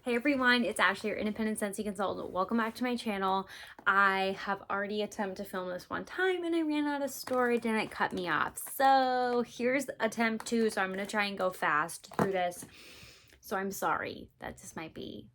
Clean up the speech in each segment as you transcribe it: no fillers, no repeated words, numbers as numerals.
Hey everyone, it's Ashley, your independent Scentsy consultant. Welcome back to my channel. I have already attempted to film this one time and I ran out of storage and it cut me off. So here's attempt two. So I'm going to try and go fast through this. So I'm sorry that this might be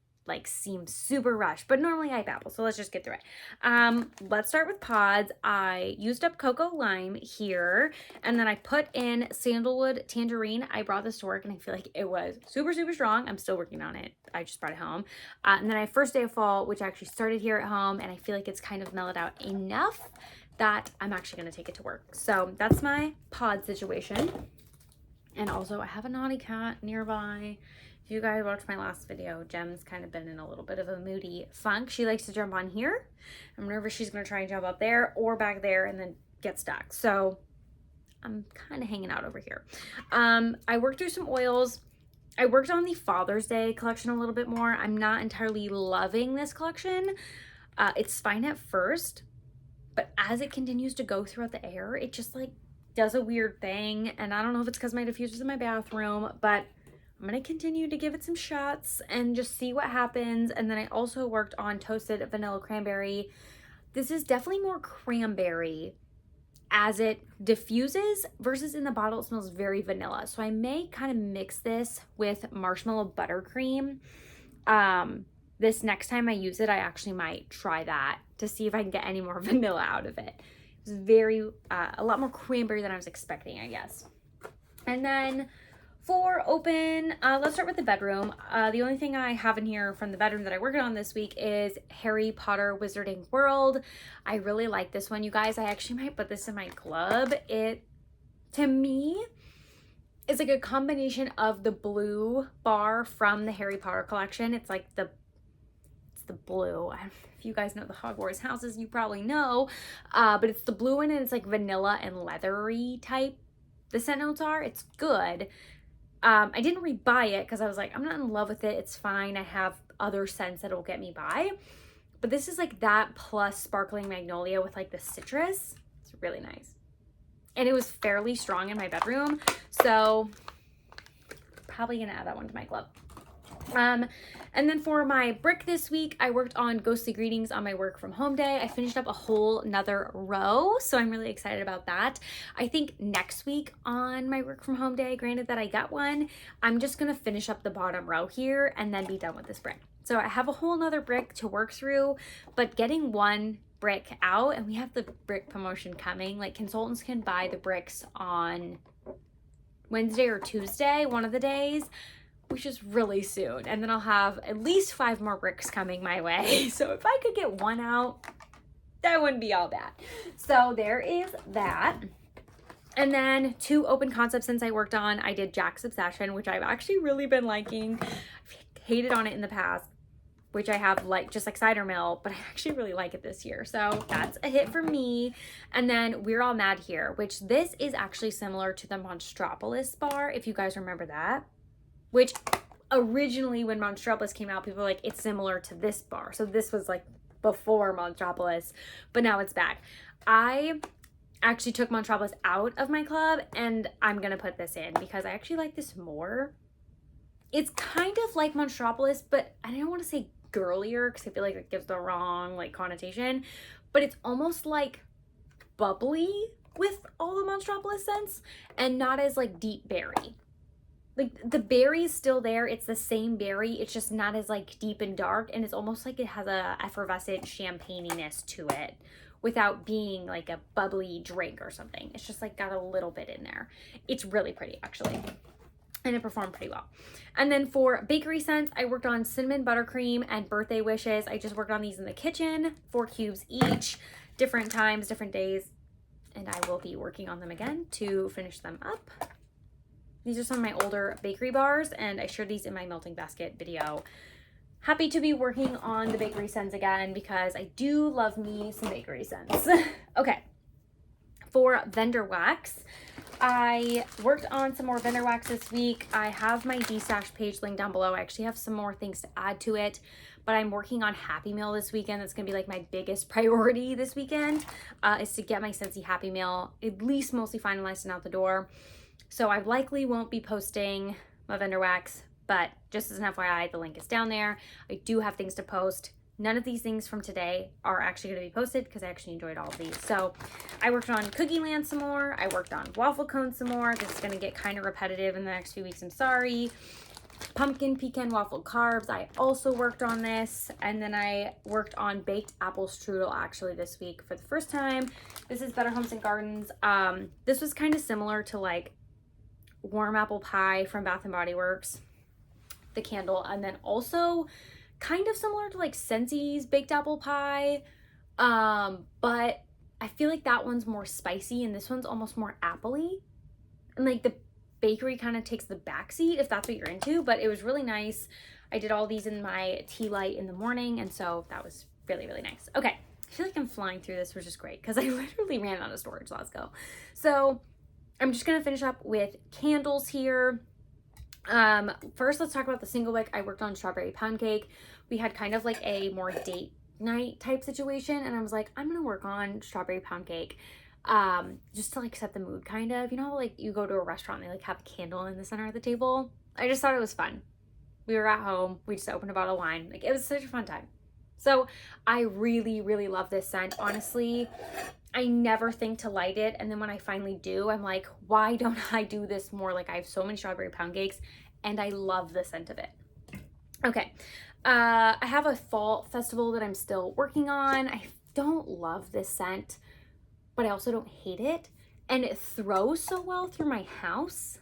seems super rushed, but normally I babble. So let's just get through it. Let's start with pods. I used up cocoa lime here and then I put in sandalwood tangerine. I brought this to work and I feel like it was super strong. I'm still working on it. I just brought it home. And then I have first day of fall, which I actually started here at home, and I feel like it's kind of mellowed out enough that I'm actually going to take it to work. So that's my pod situation. And also I have a naughty cat nearby. If you guys watched my last video, Gem's kind of been in a little bit of a moody funk. She likes to jump on here. I'm nervous she's going to try and jump up there or back there and then get stuck. So I'm kind of hanging out over here. I worked through some oils. I worked on the Father's Day collection a little bit more. I'm not entirely loving this collection. It's fine at first, but as it continues to go throughout the air, it just does a weird thing. And I don't know if it's because my diffuser's in my bathroom, but I'm going to continue to give it some shots and just see what happens. And then I also worked on Toasted Vanilla Cranberry. This is definitely more cranberry as it diffuses versus in the bottle it smells very vanilla. So I may kind of mix this with marshmallow buttercream. This next time I use it, I actually might try that to see if I can get any more vanilla out of it. It was a lot more cranberry than I was expecting, I guess. And then for open, let's start with the bedroom. The only thing I have in here from the bedroom that I worked on this week is Harry Potter Wizarding World. I really like this one, you guys. I actually might put this in my club. It, to me, is like a combination of the blue bar from the Harry Potter collection. It's like the blue. If you guys know the Hogwarts houses, you probably know. But it's the blue one and it's like vanilla and leathery type. The scent notes are. It's good. I didn't rebuy it because I was like, I'm not in love with it. It's fine. I have other scents that will get me by. But this is like that plus sparkling magnolia with like the citrus. It's really nice. And it was fairly strong in my bedroom. So probably going to add that one to my club. And then for my brick this week, I worked on Ghostly Greetings on my work from home day. I finished up a whole nother row, so I'm really excited about that. I think next week on my work from home day, granted that I got one, I'm just going to finish up the bottom row here and then be done with this brick. So I have a whole nother brick to work through, but getting one brick out, and we have the brick promotion coming, like consultants can buy the bricks on Wednesday or Tuesday, one of the days, which is really soon. And then I'll have at least 5 more bricks coming my way. So if I could get one out, that wouldn't be all bad. So there is that. And then 2 open concepts since I worked on. I did Jack's Obsession, which I've actually really been liking. I've hated on it in the past, which I have just like cider mill, but I actually really like it this year. So that's a hit for me. And then We're All Mad Here, which this is actually similar to the Monstropolis bar, if you guys remember that. Which originally when Monstropolis came out, people were like, it's similar to this bar. So this was like before Monstropolis, but now it's back. I actually took Monstropolis out of my club and I'm going to put this in because I actually like this more. It's kind of like Monstropolis, but I don't want to say girlier because I feel like it gives the wrong connotation, but it's almost like bubbly with all the Monstropolis scents and not as deep berry. The berry is still there. It's the same berry. It's just not as deep and dark. And it's almost like it has a effervescent champagniness to it without being like a bubbly drink or something. It's just got a little bit in there. It's really pretty actually. And it performed pretty well. And then for bakery scents, I worked on cinnamon buttercream and birthday wishes. I just worked on these in the kitchen, 4 cubes each, different times, different days. And I will be working on them again to finish them up. These are some of my older bakery bars, and I shared these in my melting basket video. Happy to be working on the bakery scents again because I do love me some bakery scents. Okay, for vendor wax, I worked on some more vendor wax this week. I have my D-Stash page linked down below. I actually have some more things to add to it, but I'm working on Happy Meal this weekend. That's going to be my biggest priority this weekend is to get my Scentsy Happy Meal at least mostly finalized and out the door. So I likely won't be posting my vendor wax but just as an FYI, the link is down there. I do have things to post. None of these things from today are actually going to be posted because I actually enjoyed all of these. So I worked on Cookie Land some more. I worked on waffle cones some more. This is going to get kind of repetitive in the next few weeks. I'm sorry. Pumpkin pecan waffle carbs. I also worked on this. And then I worked on baked apple strudel actually this week for the first time. This is Better Homes and Gardens. This was kind of similar to like warm apple pie from Bath and Body Works, the candle, and then also kind of similar to like Scentsy's baked apple pie, but I feel like that one's more spicy and this one's almost more appley, and like the bakery kind of takes the backseat if that's what you're into. But it was really nice. I did all these in my tea light in the morning, and so that was really, really nice. Okay, I feel like I'm flying through this, which is great because I literally ran out of storage. Let's go. So I'm just gonna finish up with candles here. First, let's talk about the single wick. I worked on strawberry pound cake. We had kind of like a more date night type situation, and I was like, I'm gonna work on strawberry pound cake, just to like set the mood, kind of. You know how like you go to a restaurant and they like have a candle in the center of the table? I just thought it was fun. We were at home, we just opened a bottle of wine. Like, it was such a fun time. So I really, really love this scent. Honestly, I never think to light it, and then when I finally do, I'm like, why don't I do this more? Like, I have so many strawberry pound cakes, and I love the scent of it. Okay, I have a fall festival that I'm still working on. I don't love this scent, but I also don't hate it, and it throws so well through my house,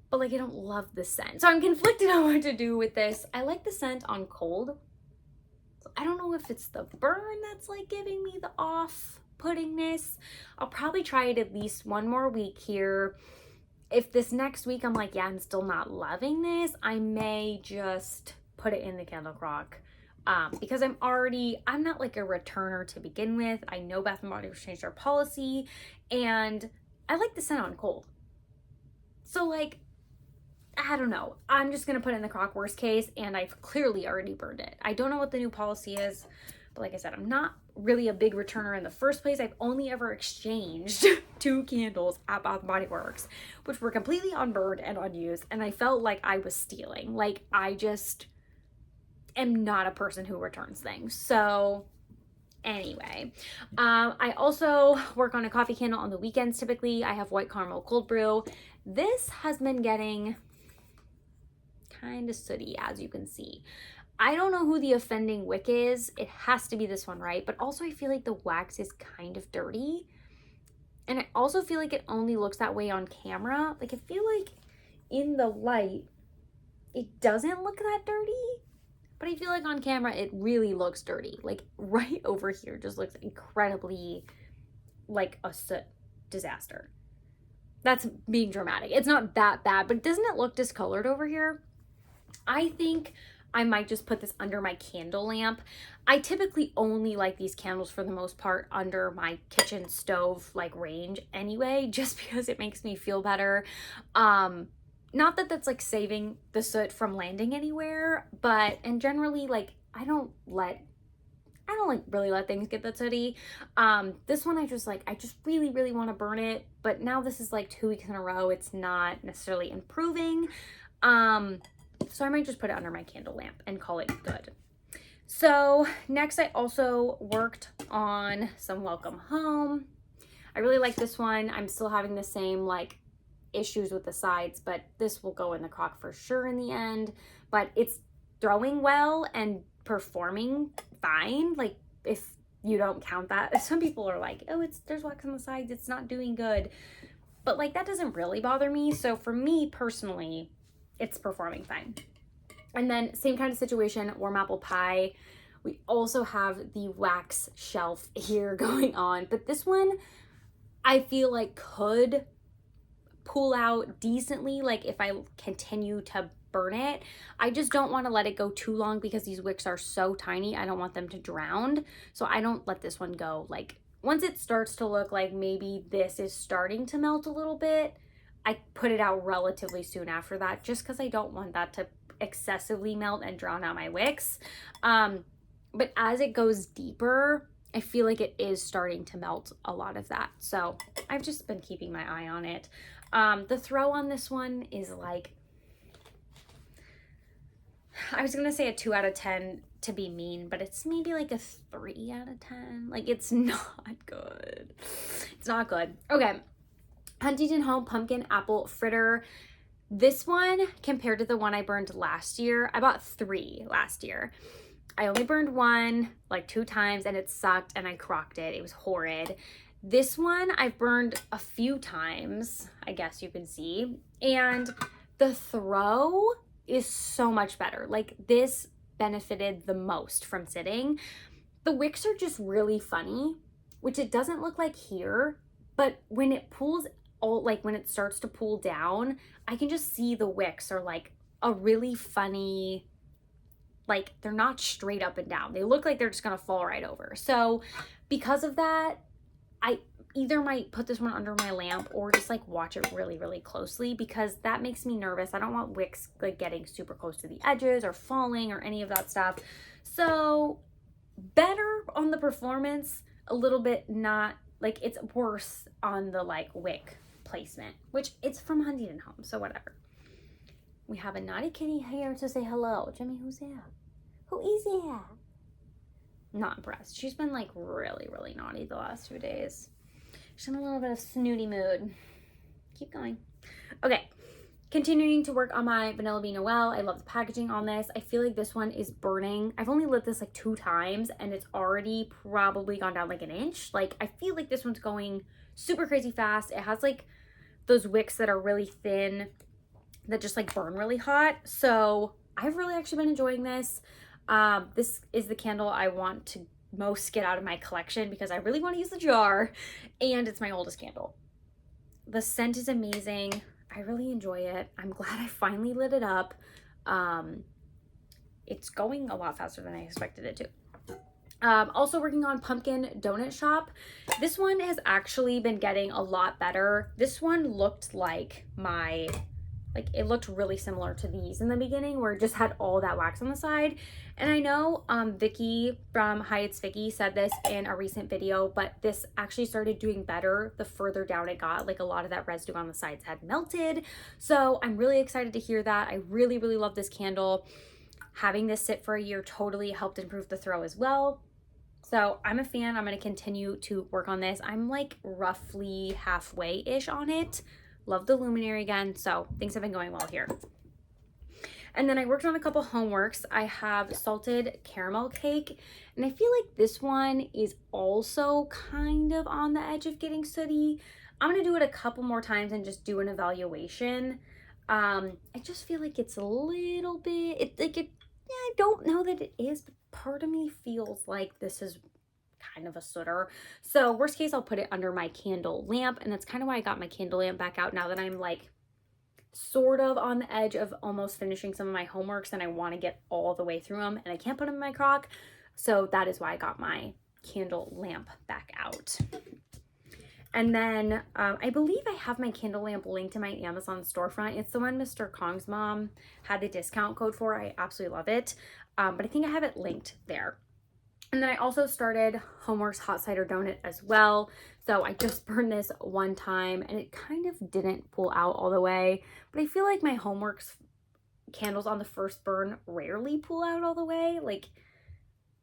but like I don't love the scent. So I'm conflicted on what to do with this. I like the scent on cold. I don't know if it's the burn that's like giving me the off-puttingness. I'll probably try it at least one more week here. If this next week I'm like, yeah, I'm still not loving this, I may just put it in the candle crock. Because I'm not like a returner to begin with. I know Bath and Body Works changed their policy, and I like the scent on cold. So like, I don't know. I'm just going to put it in the crock worst case, and I've clearly already burned it. I don't know what the new policy is, but like I said, I'm not really a big returner in the first place. I've only ever exchanged 2 candles at Bath and Body Works, which were completely unburned and unused, and I felt like I was stealing. Like, I just am not a person who returns things. So anyway, I also work on a coffee candle on the weekends typically. I have white caramel cold brew. This has been getting kind of sooty, as you can see. I don't know who the offending wick is. It has to be this one, right? But also I feel like the wax is kind of dirty. And I also feel like it only looks that way on camera. Like, I feel like in the light, it doesn't look that dirty. But I feel like on camera, it really looks dirty. Like, right over here just looks incredibly like a soot disaster. That's being dramatic. It's not that bad, but doesn't it look discolored over here? I think I might just put this under my candle lamp. I typically only light these candles for the most part under my kitchen stove like range anyway, just because it makes me feel better. Not that that's like saving the soot from landing anywhere, but, and generally like I don't really let things get that sooty. This one I just really, really want to burn it, but now this is like 2 weeks in a row. It's not necessarily improving. So I might just put it under my candle lamp and call it good. So next I also worked on some Welcome Home. I really like this one. I'm still having the same like issues with the sides, but this will go in the crock for sure in the end. But it's throwing well and performing fine. Like, if you don't count that, some people are like, oh, there's wax on the sides, it's not doing good. But like, that doesn't really bother me. So for me personally, it's performing fine. And then same kind of situation, warm apple pie. We also have the wax shelf here going on, but this one I feel like could pull out decently, like if I continue to burn it. I just don't want to let it go too long because these wicks are so tiny. I don't want them to drown. So I don't let this one go. Like, once it starts to look like maybe this is starting to melt a little bit, I put it out relatively soon after that, just because I don't want that to excessively melt and drown out my wicks. But as it goes deeper, I feel like it is starting to melt a lot of that. So I've just been keeping my eye on it. The throw on this one is like, I was gonna say a 2 out of 10 to be mean, but it's maybe like a 3 out of 10. Like, it's not good. It's not good. Okay. Huntington Home Pumpkin Apple Fritter. This one, compared to the one I burned last year, I bought 3 last year. I only burned one like 2 times and it sucked and I crocked it. It was horrid. This one I've burned a few times, I guess you can see. And the throw is so much better. Like, this benefited the most from sitting. The wicks are just really funny, which it doesn't look like here, but when it pulls, like when it starts to pull down, I can just see the wicks are like a really funny, like they're not straight up and down. They look like they're just gonna fall right over. So because of that, I either might put this one under my lamp or just like watch it really, really closely, because that makes me nervous. I don't want wicks like getting super close to the edges or falling or any of that stuff. So better on the performance, a little bit not, like it's worse on the like wick placement, which it's from Huntington Home, so whatever. We have a naughty kitty here to say hello. Jimmy, who's that? Who is that? Not impressed. She's been like really, really naughty the last 2 days. She's in a little bit of snooty mood. Keep going. Okay, continuing to work on my Vanilla Bean Noel. I love the packaging on this. I feel like this one is burning. I've only lit this like 2 times and it's already probably gone down like an inch. Like, I feel like this one's going super crazy fast. It has like those wicks that are really thin that just like burn really hot. So I've really actually been enjoying this. This is the candle I want to most get out of my collection because I really want to use the jar, and it's my oldest candle. The scent is amazing. I really enjoy it. I'm glad I finally lit it up. It's going a lot faster than I expected it to. Also working on Pumpkin Donut Shop. This one has actually been getting a lot better. This one looked like it looked really similar to these in the beginning, where it just had all that wax on the side. And I know Vicky from Hi It's Vicky said this in a recent video, but this actually started doing better the further down it got. Like, a lot of that residue on the sides had melted. So I'm really excited to hear that. I really, really love this candle. Having this sit for a year totally helped improve the throw as well. So I'm a fan. I'm going to continue to work on this. I'm like roughly halfway-ish on it. Love the luminary again, so things have been going well here. And then I worked on a couple homeworks. I have salted caramel cake, and I feel like this one is also kind of on the edge of getting sooty. I'm gonna do it a couple more times and just do an evaluation. I just feel like it's a little bit, I don't know that it is, but part of me feels like this is kind of a sooter. So worst case, I'll put it under my candle lamp, and that's kind of why I got my candle lamp back out now that I'm like sort of on the edge of almost finishing some of my homeworks and I want to get all the way through them and I can't put them in my crock. So that is why I got my candle lamp back out. And then I believe I have my candle lamp linked to my Amazon storefront. It's the one Mr. Kong's mom had the discount code for. I absolutely love it. But I think I have it linked there. And then I also started Homeworks Hot Cider Donut as well. So I just burned this one time and it kind of didn't pull out all the way. But I feel like my Homeworks candles on the first burn rarely pull out all the way. Like,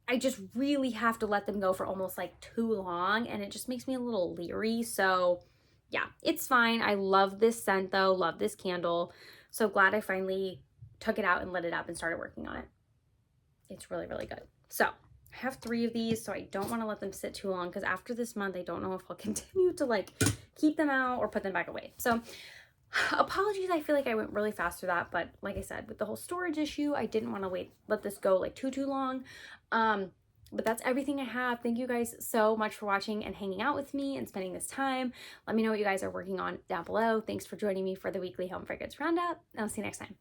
I just really have to let them go for almost like too long, and it just makes me a little leery. So yeah, it's fine. I love this scent though, love this candle. So glad I finally took it out and lit it up and started working on it. It's really, really good. So I have 3 of these, so I don't want to let them sit too long, because after this month, I don't know if I'll continue to like keep them out or put them back away. So apologies, I feel like I went really fast through that, but like I said, with the whole storage issue, I didn't want to let this go like too long. But that's everything I have. Thank you guys so much for watching and hanging out with me and spending this time. Let me know what you guys are working on down below. Thanks for joining me for the weekly Home Fragrance Roundup. I'll see you next time.